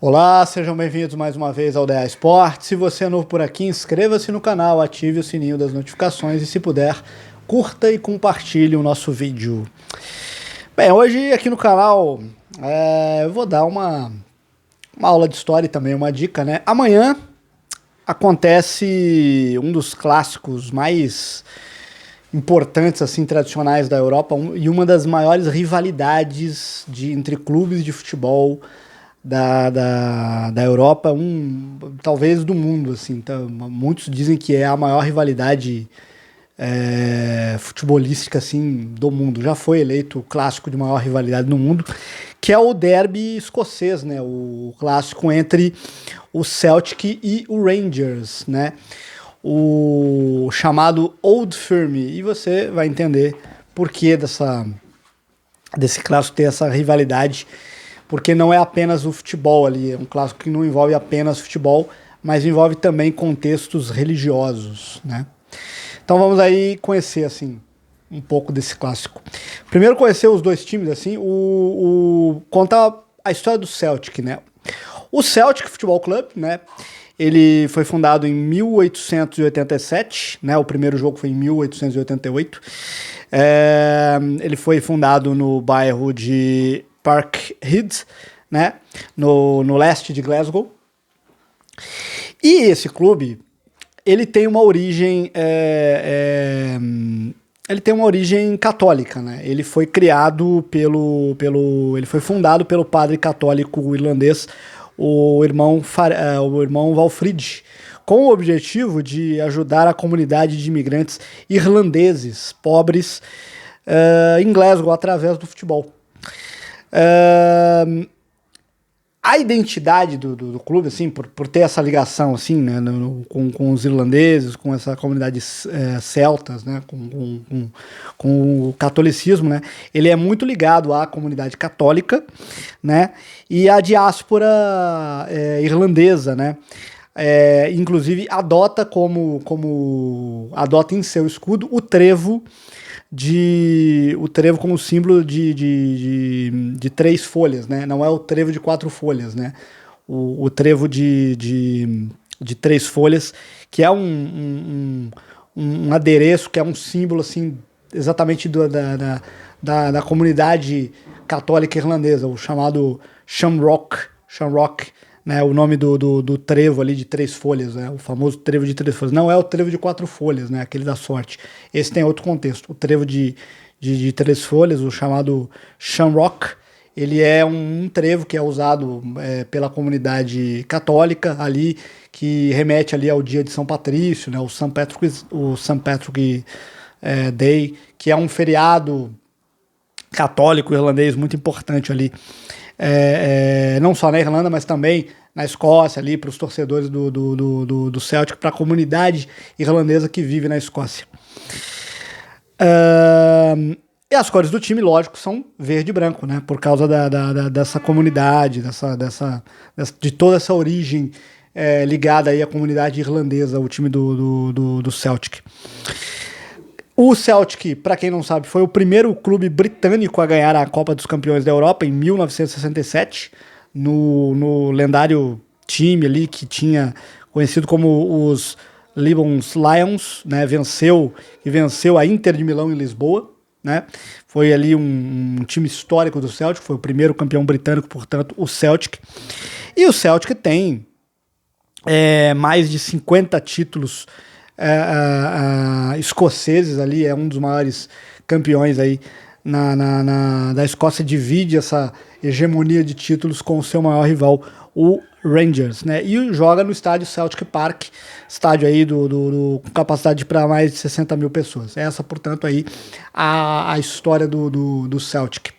Olá, sejam bem-vindos mais uma vez ao DA Esporte. Se você é novo por aqui, inscreva-se no canal, ative o sininho das notificações e, se puder, curta e compartilhe o nosso vídeo. Bem, hoje aqui no canal eu vou dar uma aula de história e também uma dica, né? Amanhã acontece um dos clássicos mais importantes, assim, tradicionais da Europa e uma das maiores rivalidades entre clubes de futebol da Europa, talvez do mundo, assim. Então, muitos dizem que é a maior rivalidade futebolística, assim, do mundo. Já foi eleito o clássico de maior rivalidade no mundo, que é o derby escocês, né? O clássico entre o Celtic e o Rangers, né? O chamado Old Firm. E você vai entender por que desse clássico ter essa rivalidade, porque não é apenas o futebol ali, é um clássico que não envolve apenas futebol, mas envolve também contextos religiosos, né? Então vamos aí conhecer, assim, um pouco desse clássico. Primeiro conhecer os dois times, assim, contar a história do Celtic, né? O Celtic Futebol Club, né? Ele foi fundado em 1887, né? O primeiro jogo foi em 1888. Ele foi fundado no bairro de Parkhead, né, no leste de Glasgow. E esse clube, ele tem uma origem católica, né? Ele foi criado ele foi fundado pelo padre católico irlandês, o irmão Walfrid, com o objetivo de ajudar a comunidade de imigrantes irlandeses pobres em Glasgow através do futebol. A identidade do clube, assim, por ter essa ligação, assim, né, com os irlandeses, com essa comunidade celtas, né, com o catolicismo, né, ele é muito ligado à comunidade católica, né, e à diáspora irlandesa, né. Inclusive adota adota em seu escudo o trevo como símbolo de 3 folhas, né? Não é o trevo de 4 folhas, né? O trevo de 3 folhas, que é um adereço, que é um símbolo, assim, exatamente da comunidade católica irlandesa, o chamado Shamrock, né, o nome do trevo ali de 3 folhas, né, o famoso trevo de 3 folhas. Não é o trevo de 4 folhas, né, aquele da sorte. Esse tem outro contexto. O trevo de 3 folhas, o chamado Shamrock, ele é um trevo que é usado pela comunidade católica ali, que remete ali ao dia de São Patrício, né, o St. Patrick Day, que é um feriado católico irlandês muito importante ali, não só na Irlanda, mas também na Escócia, ali para os torcedores do Celtic, para a comunidade irlandesa que vive na Escócia. E as cores do time, lógico, são verde e branco, né? Por causa dessa comunidade, de toda essa origem ligada aí à comunidade irlandesa, o time do Celtic. O Celtic, para quem não sabe, foi o primeiro clube britânico a ganhar a Copa dos Campeões da Europa em 1967, no lendário time ali que tinha conhecido como os Libon Lions, né? Venceu a Inter de Milão em Lisboa, né? Foi ali um time histórico do Celtic, foi o primeiro campeão britânico, portanto, o Celtic. E o Celtic tem mais de 50 títulos escoceses ali, é um dos maiores campeões aí da Escócia, divide essa hegemonia de títulos com o seu maior rival, o Rangers, né? E joga no estádio Celtic Park, estádio aí com capacidade para mais de 60 mil pessoas. Essa, portanto, aí a história do Celtic.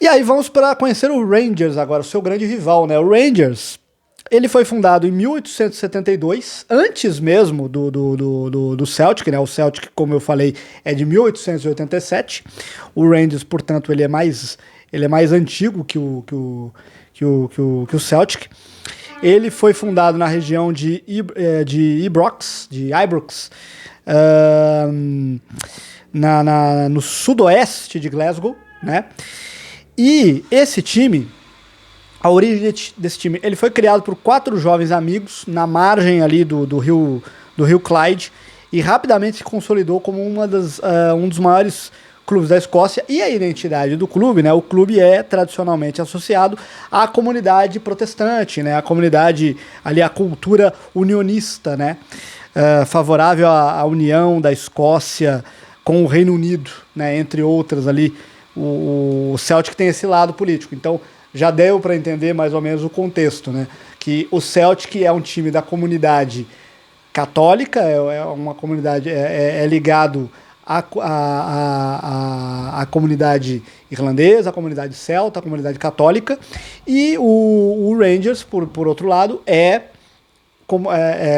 E aí vamos para conhecer o Rangers agora, o seu grande rival, né? O Rangers, ele foi fundado em 1872, antes mesmo do Celtic, né? O Celtic, como eu falei, é de 1887. O Rangers, portanto, ele é mais antigo que o Celtic. Ele foi fundado na região de Ibrox, no sudoeste de Glasgow, né? E esse time A origem desse time, ele foi criado por 4 jovens amigos na margem ali do rio Clyde e rapidamente se consolidou como um dos maiores clubes da Escócia. E a identidade do clube, né? O clube é tradicionalmente associado à comunidade protestante, né? A comunidade ali, a cultura unionista, né? Favorável à união da Escócia com o Reino Unido, né? Entre outras ali. O Celtic tem esse lado político. Então, já deu para entender mais ou menos o contexto, né? Que o Celtic é um time da comunidade católica, é uma comunidade, ligado à comunidade irlandesa, à comunidade celta, à comunidade católica, e o Rangers, por outro lado, é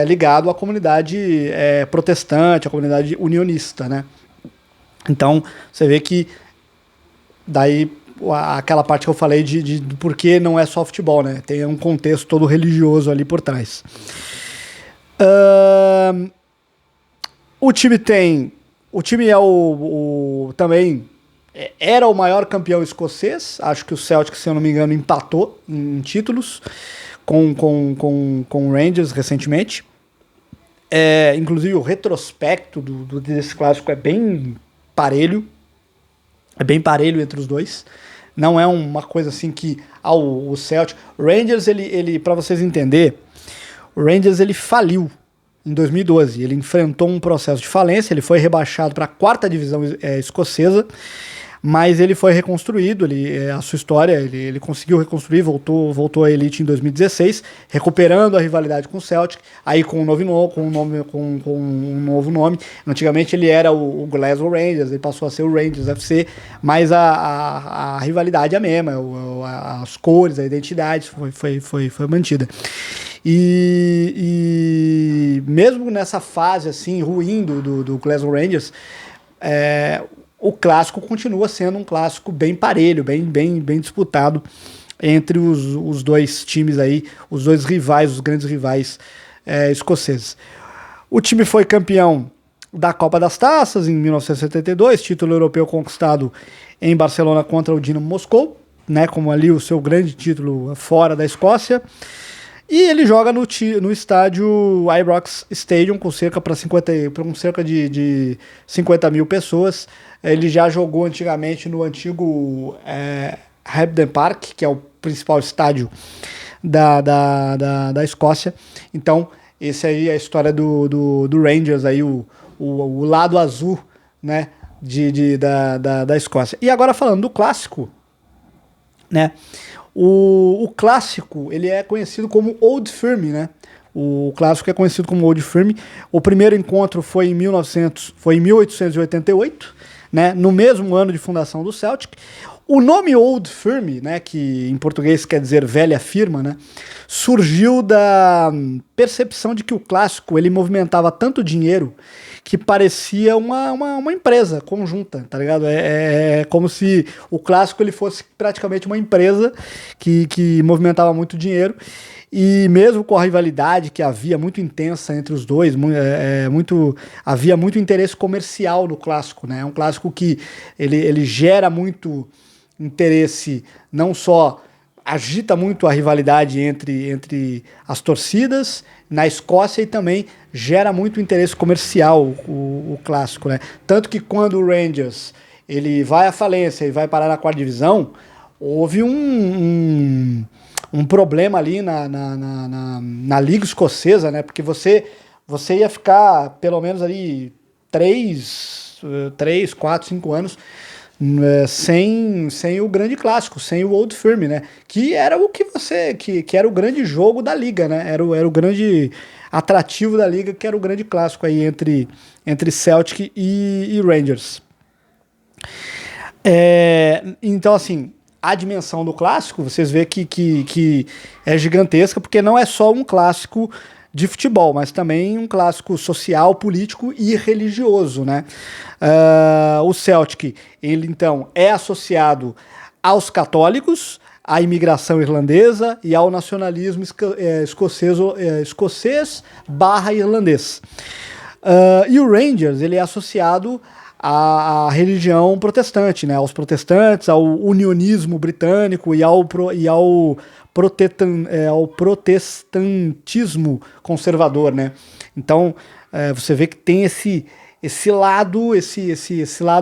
ligado à comunidade protestante, à comunidade unionista, né? Então, você vê que daí aquela parte que eu falei do porquê não é só futebol, né? Tem um contexto todo religioso ali por trás. O time é também era o maior campeão escocês. Acho que o Celtic, se eu não me engano, empatou em títulos com o Rangers recentemente. Inclusive o retrospecto desse clássico é bem parelho. É bem parelho entre os dois. Não é uma coisa assim que o Celtic... O Rangers, ele para vocês entenderem, o Rangers ele faliu em 2012. Ele enfrentou um processo de falência, ele foi rebaixado para a 4ª divisão escocesa, mas ele foi reconstruído, a sua história, ele conseguiu reconstruir, voltou à elite em 2016, recuperando a rivalidade com o Celtic, aí com um novo nome. Antigamente ele era o Glasgow Rangers, ele passou a ser o Rangers FC, mas a rivalidade é a mesma, as cores, a identidade foi mantida. E mesmo nessa fase assim ruim do Glasgow Rangers, o clássico continua sendo um clássico bem parelho, bem disputado entre os dois times aí, os dois rivais, os grandes rivais escoceses. O time foi campeão da Copa das Taças em 1972, título europeu conquistado em Barcelona contra o Dinamo Moscou, né, como ali o seu grande título fora da Escócia. E ele joga no estádio Ibrox Stadium com cerca de 50 mil pessoas. Ele já jogou antigamente no antigo Hampden Park, que é o principal estádio da Escócia. Então, esse aí é a história do Rangers, aí, o lado azul, né, da Escócia. E agora falando do clássico, né? O clássico, ele é conhecido como Old Firm, né? O clássico é conhecido como Old Firm. O primeiro encontro foi em 1888, né? No mesmo ano de fundação do Celtic. O nome Old Firm, né, que em português quer dizer velha firma, né, surgiu da percepção de que o clássico ele movimentava tanto dinheiro que parecia uma empresa conjunta, tá ligado? É como se o clássico ele fosse praticamente uma empresa que movimentava muito dinheiro. E mesmo com a rivalidade que havia muito intensa entre os dois, havia muito interesse comercial no clássico, né? É um clássico que ele gera muito interesse, não só agita muito a rivalidade entre as torcidas na Escócia e também gera muito interesse comercial o clássico, né? Tanto que quando o Rangers ele vai à falência e vai parar na 4ª divisão, houve um problema ali na Liga Escocesa, né? Porque você ia ficar pelo menos ali 3, 4, 5 anos sem o grande clássico, sem o Old Firm, né? Que era o que era o grande jogo da liga, né? Era o grande atrativo da liga, que era o grande clássico aí entre Celtic e Rangers. Então, assim, a dimensão do clássico, vocês veem que é gigantesca, porque não é só um clássico de futebol, mas também um clássico social, político e religioso, né? O Celtic, ele então é associado aos católicos, à imigração irlandesa e ao nacionalismo escocês/irlandês. E o Rangers, ele é associado à religião protestante, né? Aos protestantes, ao unionismo britânico e ao ao protestantismo conservador, né? Então, você vê que tem esse lado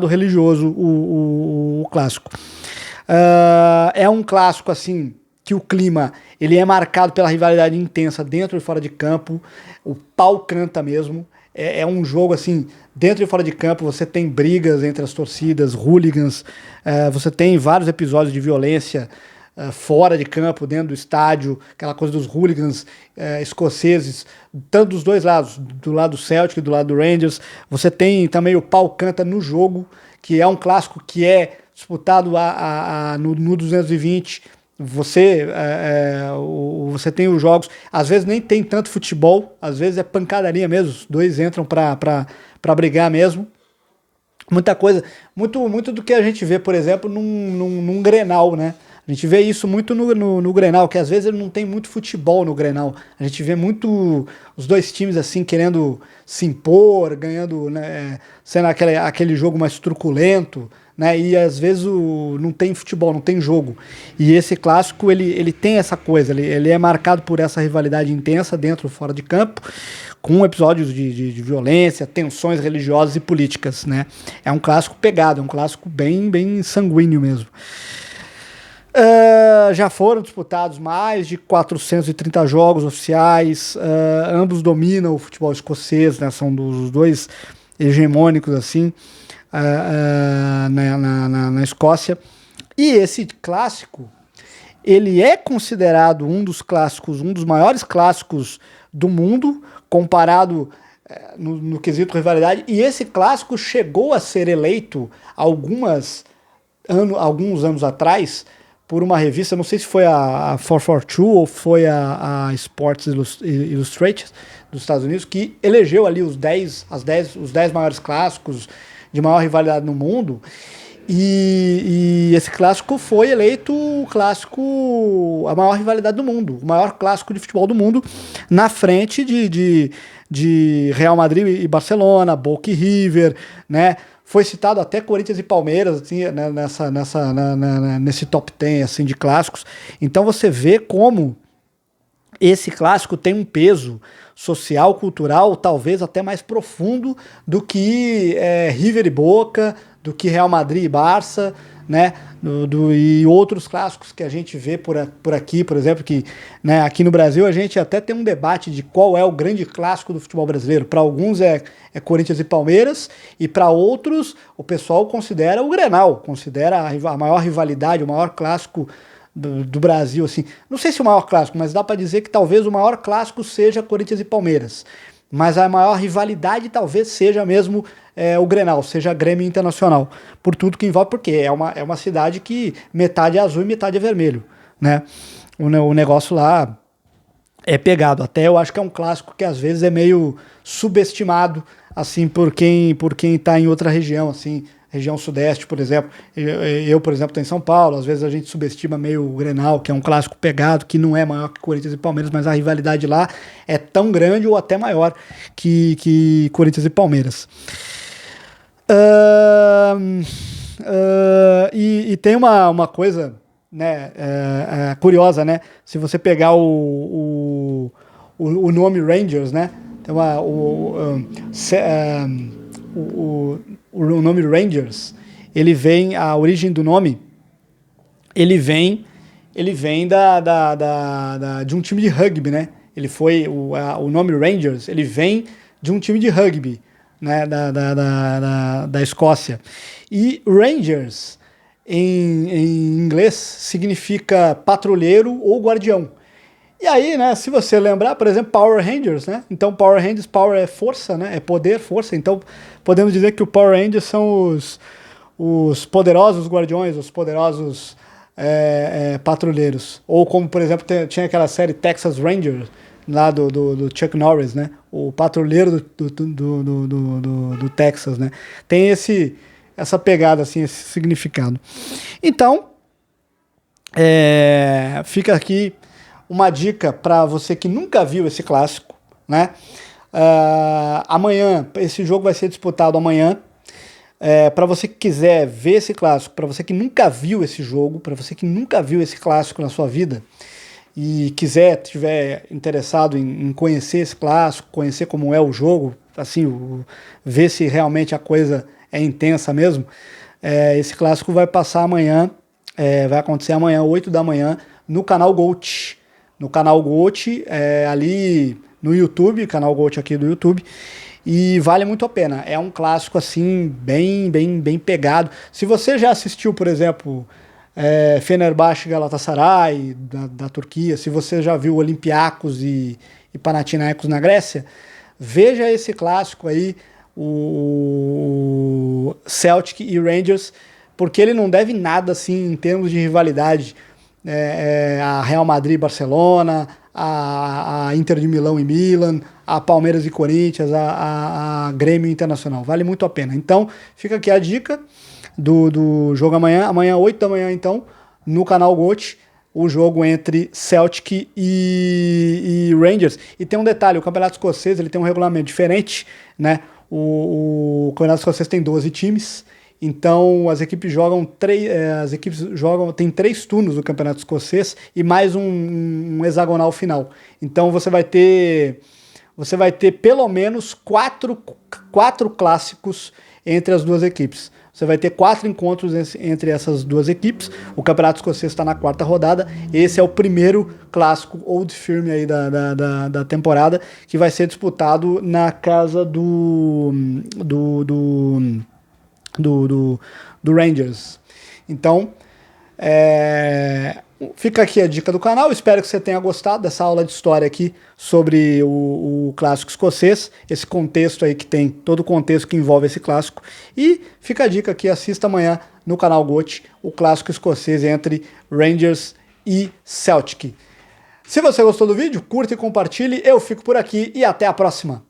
religioso, o clássico. É um clássico, assim, que o clima ele é marcado pela rivalidade intensa dentro e fora de campo, o pau canta mesmo, é um jogo assim, dentro e fora de campo você tem brigas entre as torcidas, hooligans, você tem vários episódios de violência fora de campo, dentro do estádio, aquela coisa dos hooligans escoceses, tanto dos dois lados, do lado do Celtic e do lado do Rangers. Você tem também o pau canta no jogo, que é um clássico que é disputado no 220. Você tem os jogos, às vezes nem tem tanto futebol, às vezes é pancadaria mesmo, os dois entram pra brigar mesmo. Muita coisa, muito do que a gente vê, por exemplo, num Grenal, né? A gente vê isso muito no Grenal, que às vezes ele não tem muito futebol no Grenal. A gente vê muito os dois times assim querendo se impor, ganhando, né, sendo aquele jogo mais truculento, né? E às vezes não tem futebol, não tem jogo. E esse clássico ele tem essa coisa, ele é marcado por essa rivalidade intensa dentro e fora de campo, com episódios de violência, tensões religiosas e políticas, né? É um clássico pegado, é um clássico bem sanguíneo mesmo. Já foram disputados mais de 430 jogos oficiais, ambos dominam o futebol escocês, né? São dos dois hegemônicos assim, na Escócia. E esse clássico, ele é considerado um dos maiores clássicos do mundo, comparado no quesito rivalidade, e esse clássico chegou a ser eleito alguns anos atrás por uma revista, não sei se foi a 442 ou foi a Sports Illustrated dos Estados Unidos, que elegeu ali os 10 maiores clássicos de maior rivalidade no mundo, e esse clássico foi eleito a maior rivalidade do mundo, o maior clássico de futebol do mundo, na frente de Real Madrid e Barcelona, Boca e River, né? Foi citado até Corinthians e Palmeiras, assim, né, nesse top 10 assim, de clássicos. Então você vê como esse clássico tem um peso social, cultural, talvez até mais profundo do que River e Boca, do que Real Madrid e Barça, né? E outros clássicos que a gente vê por aqui, por exemplo, que, né, aqui no Brasil a gente até tem um debate de qual é o grande clássico do futebol brasileiro. Para alguns é Corinthians e Palmeiras, e para outros o pessoal considera o Grenal, considera a maior rivalidade, o maior clássico do Brasil, assim. Não sei se o maior clássico, mas dá para dizer que talvez o maior clássico seja Corinthians e Palmeiras. Mas a maior rivalidade talvez seja mesmo o Grenal, seja Grêmio Internacional, por tudo que envolve, porque é uma cidade que metade é azul e metade é vermelho, né? O negócio lá é pegado. Até eu acho que é um clássico que às vezes é meio subestimado, assim, por quem tá em outra região, assim, região sudeste, por exemplo. Eu, por exemplo, estou em São Paulo, às vezes a gente subestima meio o Grenal, que é um clássico pegado, que não é maior que Corinthians e Palmeiras, mas a rivalidade lá é tão grande ou até maior que Corinthians e Palmeiras. E tem uma coisa, né, curiosa, né? Se você pegar o nome Rangers, né? Tem o nome Rangers, a origem do nome, ele vem de um time de rugby, né? Ele foi o nome Rangers, ele vem de um time de rugby, né, da Escócia. E Rangers em inglês significa patrulheiro ou guardião. E aí, né, se você lembrar, por exemplo, Power Rangers, né? Então Power Rangers, power é força, né? É poder, força. Então podemos dizer que o Power Rangers são os poderosos guardiões, os poderosos patrulheiros. Ou como, por exemplo, tinha aquela série Texas Rangers, lá do Chuck Norris, né? O patrulheiro do Texas, né? Tem essa pegada, assim, esse significado. Então, fica aqui uma dica para você que nunca viu esse clássico, né? Amanhã, esse jogo vai ser disputado amanhã. Para você que quiser ver esse clássico, para você que nunca viu esse jogo, para você que nunca viu esse clássico na sua vida, e tiver interessado em conhecer esse clássico, conhecer como é o jogo, assim, ver se realmente a coisa é intensa mesmo, esse clássico vai passar amanhã, vai acontecer amanhã, 8 da manhã, no canal GOAT. No canal GOAT, ali no YouTube, canal GOAT aqui do YouTube, e vale muito a pena. É um clássico assim, bem pegado. Se você já assistiu, por exemplo, Fenerbahçe Galatasaray da Turquia, se você já viu Olympiacos e Panathinaikos na Grécia, veja esse clássico aí, o Celtic e Rangers, porque ele não deve nada assim em termos de rivalidade a Real Madrid e Barcelona, a Inter de Milão e Milan, a Palmeiras e Corinthians, a Grêmio Internacional. Vale muito a pena. Então, fica aqui a dica do jogo amanhã 8 da manhã, então, no canal GOAT, o jogo entre Celtic e Rangers. E tem um detalhe, o Campeonato Escocês ele tem um regulamento diferente, né? O Campeonato Escocês tem 12 times, então as equipes jogam tem 3 turnos do Campeonato Escocês e mais um hexagonal final. Então você vai ter pelo menos quatro clássicos entre as duas equipes. Você vai ter 4 encontros entre essas duas equipes. O Campeonato Escocês está na 4ª rodada. Esse é o primeiro clássico Old Firm aí da temporada, que vai ser disputado na casa do Rangers. Então, fica aqui a dica do canal. Espero que você tenha gostado dessa aula de história aqui sobre o clássico escocês, esse contexto aí que tem, todo o contexto que envolve esse clássico. E fica a dica aqui, assista amanhã no canal GOAT o clássico escocês entre Rangers e Celtic. Se você gostou do vídeo, curta e compartilhe. Eu fico por aqui e até a próxima.